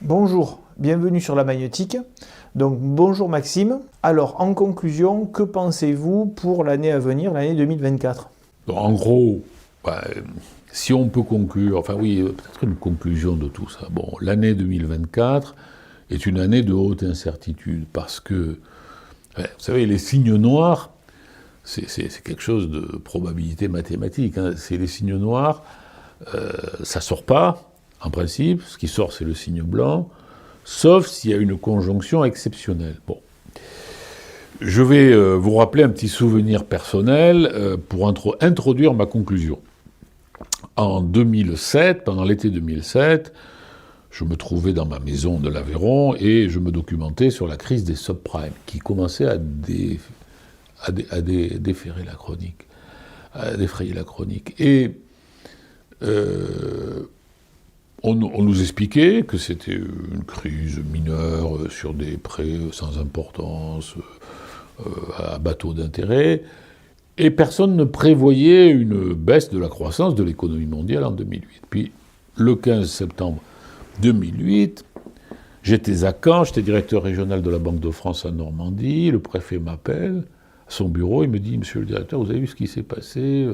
Bonjour, bienvenue sur la magnétique. Donc bonjour Maxime. Alors en conclusion, que pensez-vous pour l'année à venir, l'année 2024? Donc, en gros, bah, si on peut conclure, enfin oui, peut-être une conclusion de tout ça. Bon, l'année 2024 est une année de haute incertitude parce que, vous savez, les signes noirs, c'est quelque chose de probabilité mathématique. Hein. C'est les signes noirs, ça sort pas, en principe. Ce qui sort, c'est le signe blanc, sauf s'il y a une conjonction exceptionnelle. Bon. Je vais vous rappeler un petit souvenir personnel pour introduire ma conclusion. En 2007, pendant l'été 2007, je me trouvais dans ma maison de l'Aveyron et je me documentais sur la crise des subprimes qui commençait à défrayer la chronique. Et on nous expliquait que c'était une crise mineure sur des prêts sans importance, à bas taux d'intérêt, et personne ne prévoyait une baisse de la croissance de l'économie mondiale en 2008. Puis, le 15 septembre 2008, j'étais à Caen, j'étais directeur régional de la Banque de France en Normandie, le préfet m'appelle à son bureau, il me dit « Monsieur le directeur, vous avez vu ce qui s'est passé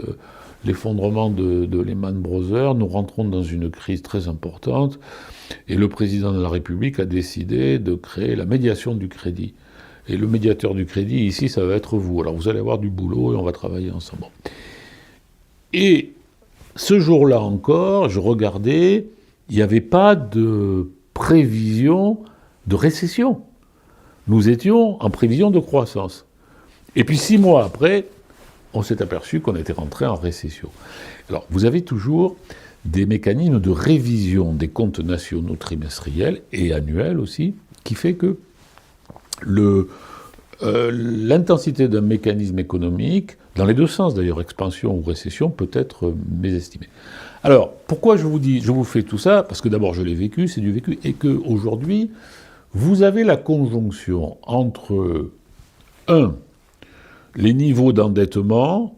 l'effondrement de Lehman Brothers, nous rentrons dans une crise très importante, et le président de la République a décidé de créer la médiation du crédit. Et le médiateur du crédit, ici, ça va être vous. Alors vous allez avoir du boulot et on va travailler ensemble. » Et ce jour-là encore, je regardais, il n'y avait pas de prévision de récession. Nous étions en prévision de croissance. Et puis 6 mois après, on s'est aperçu qu'on était rentré en récession. Alors vous avez toujours des mécanismes de révision des comptes nationaux trimestriels et annuels aussi, qui fait que l'intensité d'un mécanisme économique, dans les deux sens d'ailleurs, expansion ou récession, peut être mésestimée. Alors, pourquoi je vous fais tout ça? Parce que d'abord, je l'ai vécu, c'est du vécu, et qu'aujourd'hui, vous avez la conjonction entre, les niveaux d'endettement,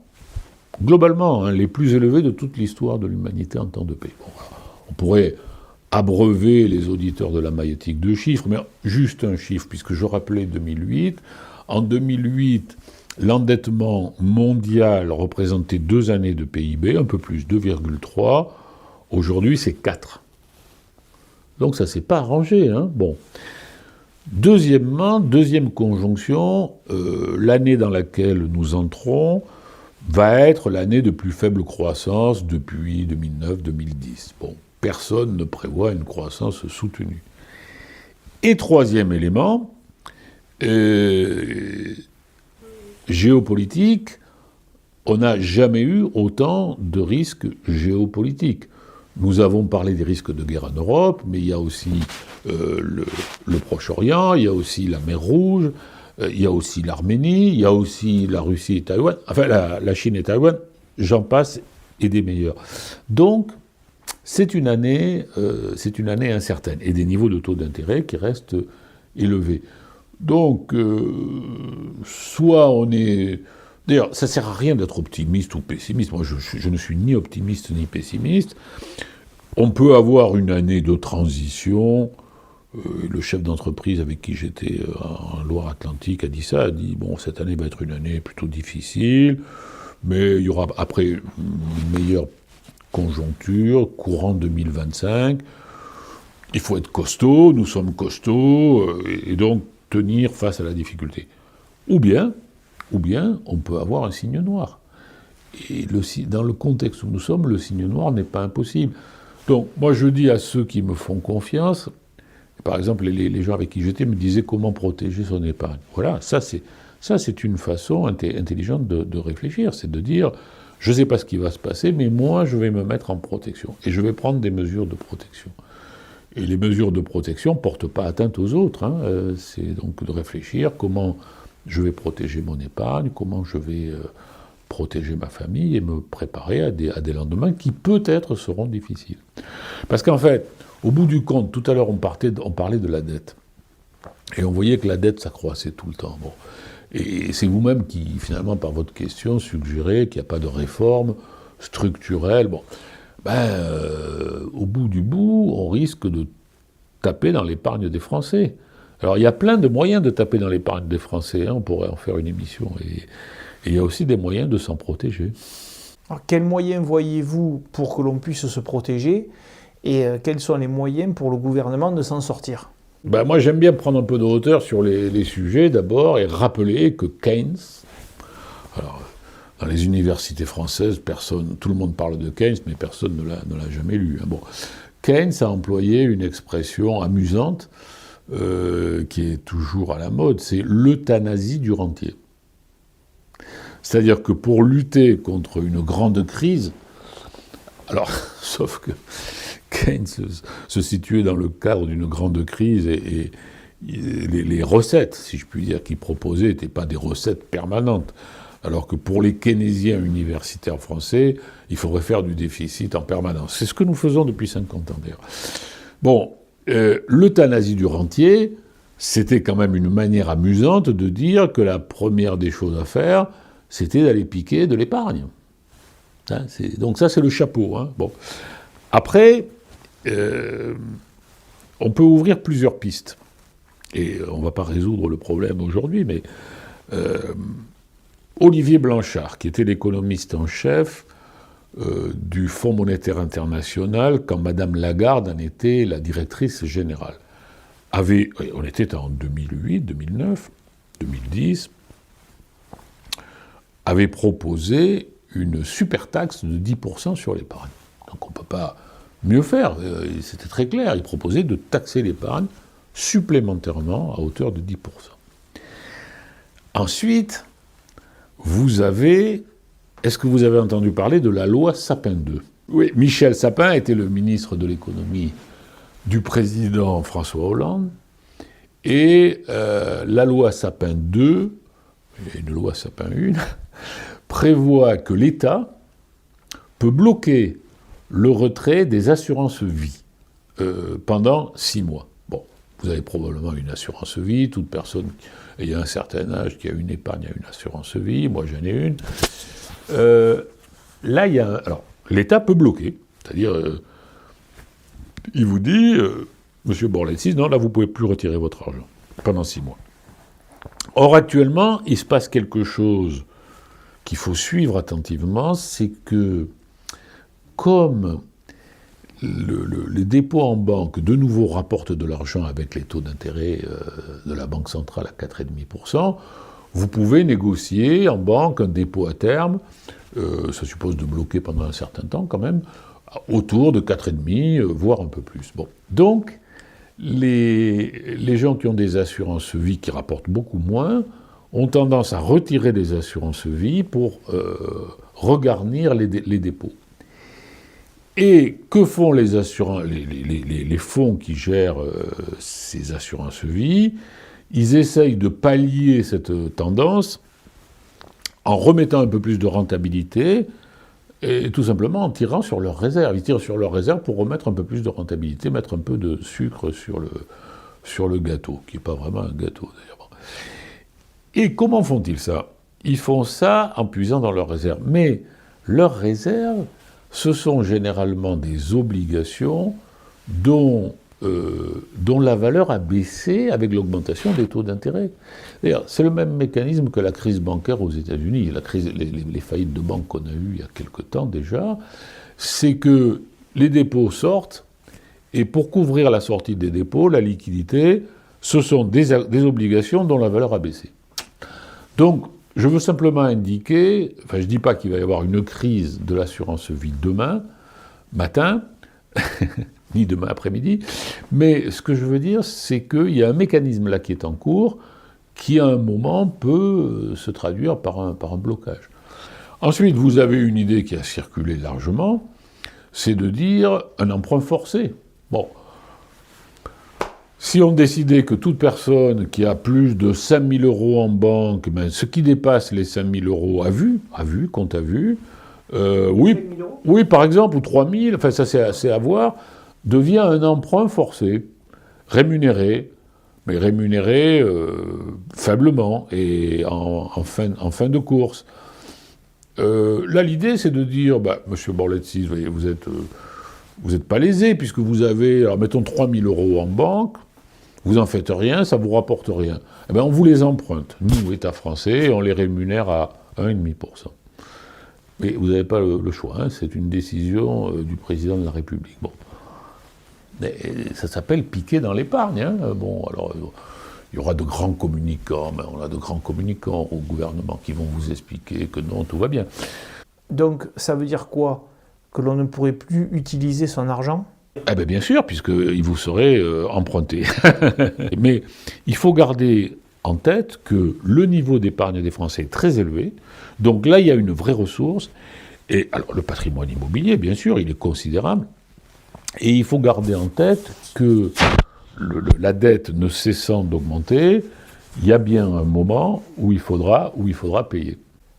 globalement, les plus élevés de toute l'histoire de l'humanité en temps de paix. Bon, on pourrait abreuver les auditeurs de la magnétique de chiffres, mais juste un chiffre, puisque je rappelais 2008. En 2008, l'endettement mondial représentait 2 années de PIB, un peu plus, 2,3. Aujourd'hui, c'est 4. Donc ça ne s'est pas arrangé. Hein. Bon. Deuxièmement, deuxième conjonction, l'année dans laquelle nous entrons va être l'année de plus faible croissance depuis 2009-2010. Bon. Personne ne prévoit une croissance soutenue. Et troisième élément, géopolitique, on n'a jamais eu autant de risques géopolitiques. Nous avons parlé des risques de guerre en Europe, mais il y a aussi le Proche-Orient, il y a aussi la mer Rouge, il y a aussi l'Arménie, il y a aussi la Russie et Taïwan, enfin la Chine et Taïwan, j'en passe, et des meilleurs. Donc, c'est une année incertaine, et des niveaux de taux d'intérêt qui restent élevés. Donc, soit on est... D'ailleurs, ça ne sert à rien d'être optimiste ou pessimiste. Moi, je ne suis ni optimiste ni pessimiste. On peut avoir une année de transition. Le chef d'entreprise avec qui j'étais en Loire-Atlantique a dit ça, a dit, bon, cette année va être une année plutôt difficile, mais il y aura après une meilleure conjoncture, courant 2025. Il faut être costaud, nous sommes costauds, et donc tenir face à la difficulté. Ou bien, on peut avoir un signe noir. Et dans le contexte où nous sommes, le signe noir n'est pas impossible. Donc, moi, je dis à ceux qui me font confiance, par exemple, les gens avec qui j'étais me disaient comment protéger son épargne. Voilà, ça c'est une façon intelligente de réfléchir, c'est de dire, je ne sais pas ce qui va se passer, mais moi, je vais me mettre en protection. Et je vais prendre des mesures de protection. Et les mesures de protection ne portent pas atteinte aux autres. Hein. C'est donc de réfléchir comment je vais protéger mon épargne, comment je vais protéger ma famille et me préparer à des lendemains qui peut-être seront difficiles. Parce qu'en fait, au bout du compte, tout à l'heure on parlait de la dette. Et on voyait que la dette s'accroissait tout le temps. Bon. Et c'est vous-même qui, finalement, par votre question, suggérez qu'il n'y a pas de réforme structurelle. Bon. Au bout du bout, on risque de taper dans l'épargne des Français. Alors il y a plein de moyens de taper dans l'épargne des Français, hein, on pourrait en faire une émission, et il y a aussi des moyens de s'en protéger. Alors, quels moyens voyez-vous pour que l'on puisse se protéger et quels sont les moyens pour le gouvernement de s'en sortir? Moi j'aime bien prendre un peu de hauteur sur les sujets d'abord et rappeler que Keynes, alors dans les universités françaises, tout le monde parle de Keynes, mais personne ne l'a jamais lu. Bon. Keynes a employé une expression amusante qui est toujours à la mode, c'est l'euthanasie du rentier. C'est-à-dire que pour lutter contre une grande crise, alors, sauf que Keynes se situait dans le cadre d'une grande crise et les recettes, si je puis dire, qu'il proposait n'étaient pas des recettes permanentes. Alors que pour les keynésiens universitaires français, il faudrait faire du déficit en permanence. C'est ce que nous faisons depuis 50 ans d'ailleurs. Bon, l'euthanasie du rentier, c'était quand même une manière amusante de dire que la première des choses à faire, c'était d'aller piquer de l'épargne. Hein, donc ça, c'est le chapeau. Hein. Bon. Après, on peut ouvrir plusieurs pistes. Et on ne va pas résoudre le problème aujourd'hui, mais Olivier Blanchard, qui était l'économiste en chef du Fonds monétaire international, quand Madame Lagarde en était la directrice générale, on était en 2008, 2009, 2010, avait proposé une super taxe de 10% sur l'épargne. Donc on ne peut pas mieux faire, c'était très clair. Il proposait de taxer l'épargne supplémentairement à hauteur de 10%. Ensuite, est-ce que vous avez entendu parler de la loi Sapin 2 ? Oui, Michel Sapin était le ministre de l'économie du président François Hollande, et la loi Sapin 2, et une loi Sapin 1, prévoit que l'État peut bloquer le retrait des assurances vie pendant 6 mois. Bon, vous avez probablement une assurance vie, toute personne ayant un certain âge qui a une épargne a une assurance vie, moi j'en ai une. Là, alors, l'État peut bloquer, c'est-à-dire, il vous dit, Monsieur Borlett, non, là vous ne pouvez plus retirer votre argent pendant 6 mois. Or, actuellement, il se passe quelque chose qu'il faut suivre attentivement, c'est que, comme les dépôts en banque, de nouveau, rapportent de l'argent avec les taux d'intérêt de la Banque centrale à 4,5%, vous pouvez négocier en banque un dépôt à terme, ça suppose de bloquer pendant un certain temps quand même, autour de 4,5, voire un peu plus. Bon. Donc, les gens qui ont des assurances vie qui rapportent beaucoup moins ont tendance à retirer des assurances vie pour regarnir les dépôts. Et que font les fonds qui gèrent ces assurances vie ? Ils essayent de pallier cette tendance en remettant un peu plus de rentabilité et tout simplement en tirant sur leurs réserves. Ils tirent sur leurs réserves pour remettre un peu plus de rentabilité, mettre un peu de sucre sur le gâteau, qui n'est pas vraiment un gâteau d'ailleurs. Et comment font-ils ça ? Ils font ça en puisant dans leurs réserves. Mais leurs réserves, ce sont généralement des obligations dont la valeur a baissé avec l'augmentation des taux d'intérêt. D'ailleurs, c'est le même mécanisme que la crise bancaire aux États-Unis, les faillites de banques qu'on a eues il y a quelque temps déjà, c'est que les dépôts sortent, et pour couvrir la sortie des dépôts, la liquidité, ce sont des obligations dont la valeur a baissé. Donc, je veux simplement indiquer, je ne dis pas qu'il va y avoir une crise de l'assurance vie demain matin, ni demain après-midi, mais ce que je veux dire, c'est qu'il y a un mécanisme là qui est en cours, qui à un moment peut se traduire par un blocage. Ensuite, vous avez une idée qui a circulé largement, c'est de dire un emprunt forcé. Bon. Si on décidait que toute personne qui a plus de 5 000 € en banque, ce qui dépasse les 5 000 € compte à vue, oui, par exemple, ou 3 000, enfin ça c'est à voir, devient un emprunt forcé, rémunéré, mais rémunéré faiblement et en fin de course. Là, l'idée, c'est de dire, Monsieur Borlett, vous êtes vous n'êtes pas lésé, puisque vous avez, alors mettons 3 000 € en banque, vous n'en faites rien, ça ne vous rapporte rien. Eh bien, on vous les emprunte, nous, État français, et on les rémunère à 1,5%. Mais vous n'avez pas le choix, hein, c'est une décision du président de la République. Bon. Mais ça s'appelle piquer dans l'épargne. Hein. Bon, alors, il y aura de grands communicants, mais on a de grands communicants au gouvernement qui vont vous expliquer que non, tout va bien. Donc, ça veut dire quoi? Que l'on ne pourrait plus utiliser son argent? Eh bien, bien sûr, puisqu'il vous serait emprunté. Mais il faut garder en tête que le niveau d'épargne des Français est très élevé. Donc là, il y a une vraie ressource. Et alors, le patrimoine immobilier, bien sûr, il est considérable. Et il faut garder en tête que la dette ne cessant d'augmenter, il y a bien un moment où il faudra payer.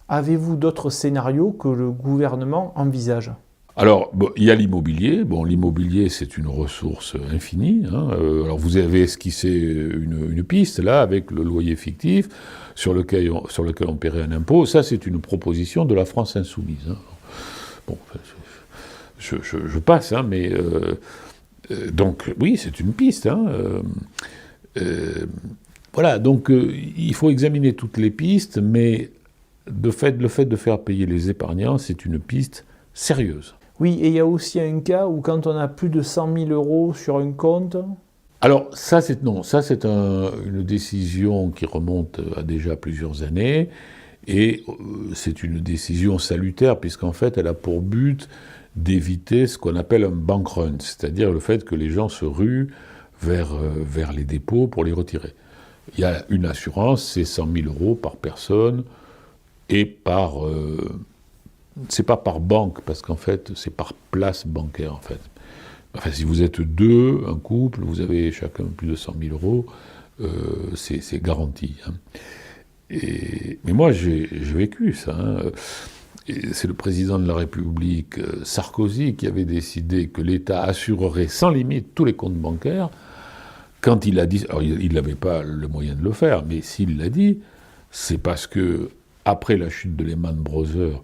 Avez-vous d'autres scénarios que le gouvernement envisage? Alors, bon, il y a l'immobilier. Bon, l'immobilier, c'est une ressource infinie. Hein. Alors, vous avez esquissé une piste, là, avec le loyer fictif, sur lequel on paierait un impôt. Ça, c'est une proposition de la France insoumise. Hein. Bon, je passe, hein, mais... donc, oui, c'est une piste. Hein. Voilà, donc, il faut examiner toutes les pistes, mais le fait de faire payer les épargnants, c'est une piste sérieuse. Oui, et il y a aussi un cas où quand on a plus de 100 000 € sur un compte... Alors, ça, c'est une décision qui remonte à déjà plusieurs années, et c'est une décision salutaire, puisqu'en fait, elle a pour but d'éviter ce qu'on appelle un bank run, c'est-à-dire le fait que les gens se ruent vers les dépôts pour les retirer. Il y a une assurance, c'est 100 000 € par personne, et par... c'est pas par banque, parce qu'en fait, c'est par place bancaire, en fait. Enfin, si vous êtes deux, un couple, vous avez chacun plus de 100 000 €, c'est garanti. Hein. Mais moi, j'ai vécu ça. Hein. C'est le président de la République, Sarkozy, qui avait décidé que l'État assurerait sans limite tous les comptes bancaires. Quand il a dit... Alors, il n'avait pas le moyen de le faire, mais s'il l'a dit, c'est parce que, après la chute de Lehman Brothers,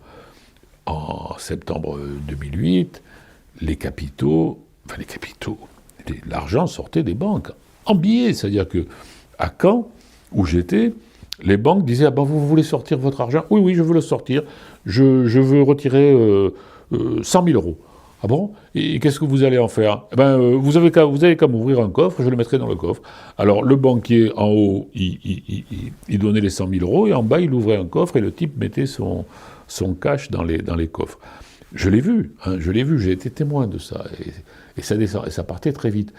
en septembre 2008, l'argent sortait des banques, en billets. C'est-à-dire qu'à Caen, où j'étais, les banques disaient « Ah ben, vous voulez sortir votre argent ?»« Oui, oui, je veux le sortir. Je veux retirer 100 000 €. » « Ah bon? Et qu'est-ce que vous allez en faire? Vous avez qu'à m'ouvrir un coffre, je le mettrai dans le coffre. » Alors, le banquier, en haut, il donnait les 100 000 €, et en bas, il ouvrait un coffre, et le type mettait son cash dans les coffres. Je l'ai vu, j'ai été témoin de ça, et ça partait très vite.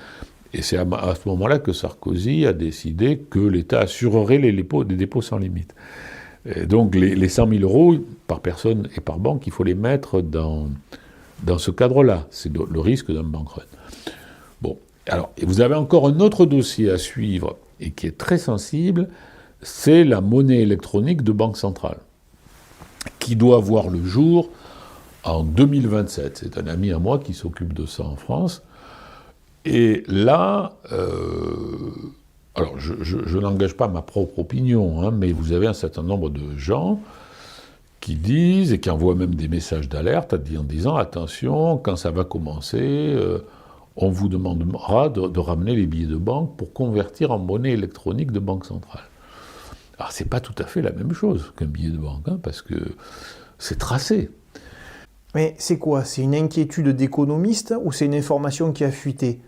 Et c'est à ce moment-là que Sarkozy a décidé que l'État assurerait des dépôts sans limite. Et donc les 100 000 € par personne et par banque, il faut les mettre dans ce cadre-là. C'est le risque d'un bank run. Bon, alors, et vous avez encore un autre dossier à suivre, et qui est très sensible, c'est la monnaie électronique de banque centrale, qui doit voir le jour en 2027. C'est un ami à moi qui s'occupe de ça en France. Et là, alors je n'engage pas ma propre opinion, hein, mais vous avez un certain nombre de gens qui disent, et qui envoient même des messages d'alerte en disant « Attention, quand ça va commencer, on vous demandera de ramener les billets de banque pour convertir en monnaie électronique de banque centrale. » Alors, c'est pas tout à fait la même chose qu'un billet de banque, hein, parce que c'est tracé. Mais c'est quoi? C'est une inquiétude d'économiste ou c'est une information qui a fuité?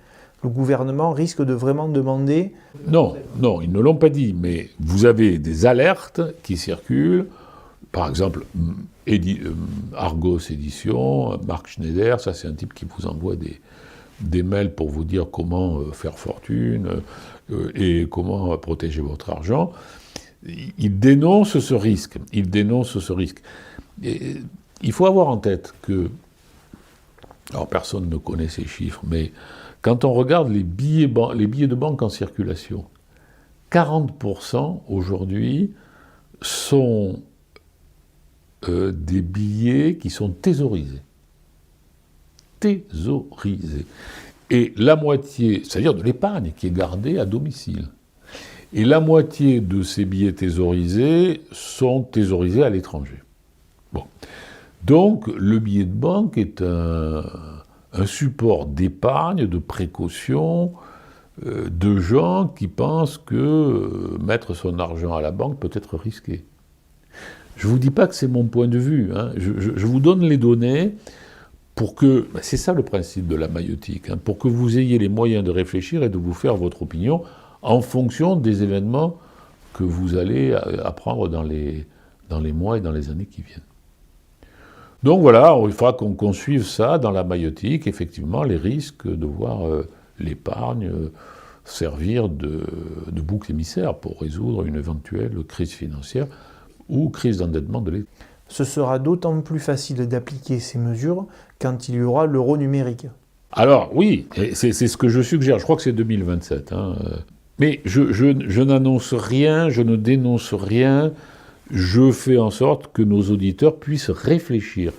Le gouvernement risque de vraiment demander... Non, ils ne l'ont pas dit, mais vous avez des alertes qui circulent. Par exemple, Argos Édition, Marc Schneider, ça c'est un type qui vous envoie des mails pour vous dire comment faire fortune et comment protéger votre argent. Il dénonce ce risque. Et il faut avoir en tête que, alors personne ne connaît ces chiffres, mais quand on regarde les billets de banque en circulation, 40% aujourd'hui sont des billets qui sont thésaurisés. Et la moitié, c'est-à-dire de l'épargne qui est gardée à domicile. Et la moitié de ces billets thésaurisés sont thésaurisés à l'étranger. Bon. Donc, le billet de banque est un un support d'épargne, de précaution, de gens qui pensent que mettre son argent à la banque peut être risqué. Je ne vous dis pas que c'est mon point de vue, hein. Je vous donne les données pour que, c'est ça le principe de la maïeutique, hein, pour que vous ayez les moyens de réfléchir et de vous faire votre opinion en fonction des événements que vous allez apprendre dans les mois et dans les années qui viennent. Donc voilà, il faudra qu'on suive ça dans la maïeutique, effectivement, les risques de voir l'épargne servir de bouc émissaire pour résoudre une éventuelle crise financière ou crise d'endettement de l'État. Ce sera d'autant plus facile d'appliquer ces mesures quand il y aura l'euro numérique. Alors oui, c'est ce que je suggère, je crois que c'est 2027. Hein. Mais je n'annonce rien, je ne dénonce rien, je fais en sorte que nos auditeurs puissent réfléchir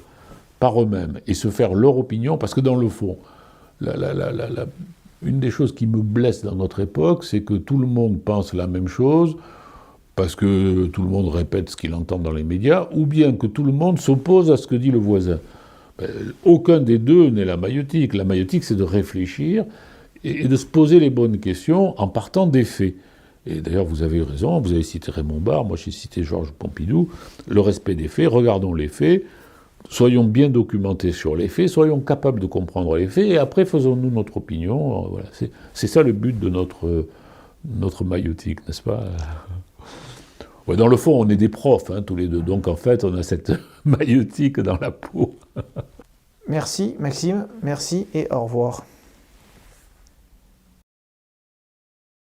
par eux-mêmes et se faire leur opinion, parce que dans le fond, une des choses qui me blesse dans notre époque, c'est que tout le monde pense la même chose, parce que tout le monde répète ce qu'il entend dans les médias, ou bien que tout le monde s'oppose à ce que dit le voisin. Aucun des deux n'est la maïeutique. La maïeutique, c'est de réfléchir et de se poser les bonnes questions en partant des faits. Et d'ailleurs, vous avez eu raison, vous avez cité Raymond Barre, moi j'ai cité Georges Pompidou, le respect des faits, regardons les faits, soyons bien documentés sur les faits, soyons capables de comprendre les faits, et après faisons-nous notre opinion. Voilà. C'est ça le but de notre maïeutique, n'est-ce pas ? Ouais, dans le fond, on est des profs, hein, tous les deux, donc en fait, on a cette maïeutique dans la peau. Merci Maxime, merci et au revoir.